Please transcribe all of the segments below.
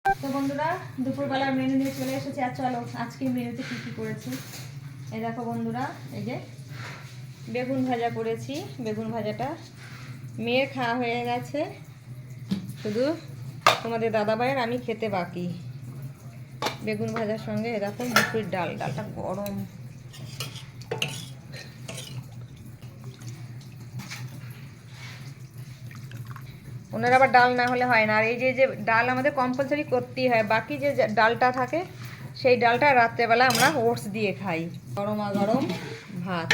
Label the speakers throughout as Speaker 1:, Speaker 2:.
Speaker 1: তো বন্ধুরা দুপুরবেলার মেনু নিয়ে চলে এসেছি। আর চলো আজকে মেনুতে কী কী করেছি। এই দেখো বন্ধুরা, এই যে বেগুন ভাজা করেছি। বেগুন ভাজাটা মেয়ের খাওয়া হয়ে গেছে, শুধু তোমাদের দাদাভাইয়ের আমি খেতে বাকি। বেগুন ভাজার সঙ্গে এরকম মুসুরির ডাল, ডালটা গরম। ওনার আবার ডাল না হলে হয় না। আর এই যে ডাল আমাদের কম্পালসারি করতেই হয়, বাকি যে ডালটা থাকে সেই ডালটা রাত্রেবেলা আমরা ওটস দিয়ে খাই। গরমা গরম ভাত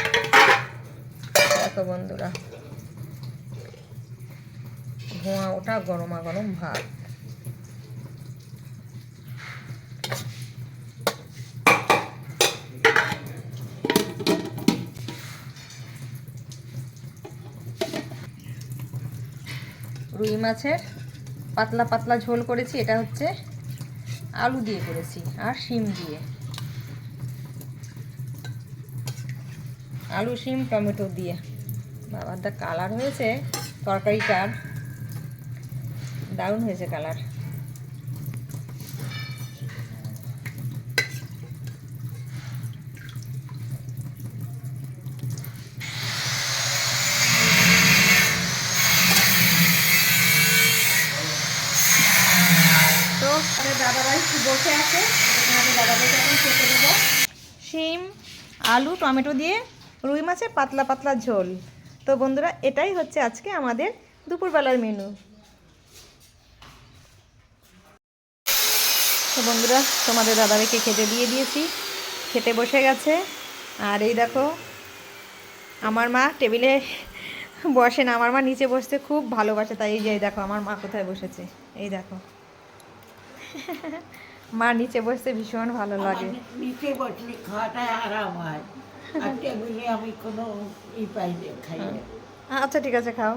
Speaker 1: দেখো বন্ধুরা, ধোঁয়া ওঠা গরমা গরম ভাত। রুই মাছের পাতলা পাতলা ঝোল করেছি, এটা হচ্ছে আলু দিয়ে করেছি আর শিম দিয়ে, আলু শিম টমেটো দিয়ে। বাবার দা কালার হয়েছে তরকারিটার, দারুণ হয়েছে কালার। তো দাদাভাই বসে আছে, এখানে দাদাভাইকে এখন খেতে দেবো। শিম আলু টমেটো দিয়ে রুই মাছের পাতলা পাতলা ঝোল। তো বন্ধুরা এটাই হচ্ছে আজকে আমাদের দুপুরবেলার মেনু। তো বন্ধুরা তোমাদের দাদাভাইকে খেতে দিয়ে দিয়েছি, খেতে বসে গেছে। আর এই দেখো আমার মা টেবিলে বসে না, আমার মা নিচে বসতে খুব ভালোবাসে, তাই এই যে দেখো আমার মা কোথায় বসেছে, এই দেখো। মা নিচে বসতে ভীষণ ভালো লাগে।
Speaker 2: নিচে বসলে খাওয়াটাই আরাম হয়, আর টেবিলে আমি কোনো ই পাই না, খাই না।
Speaker 1: আচ্ছা ঠিক আছে, খাও।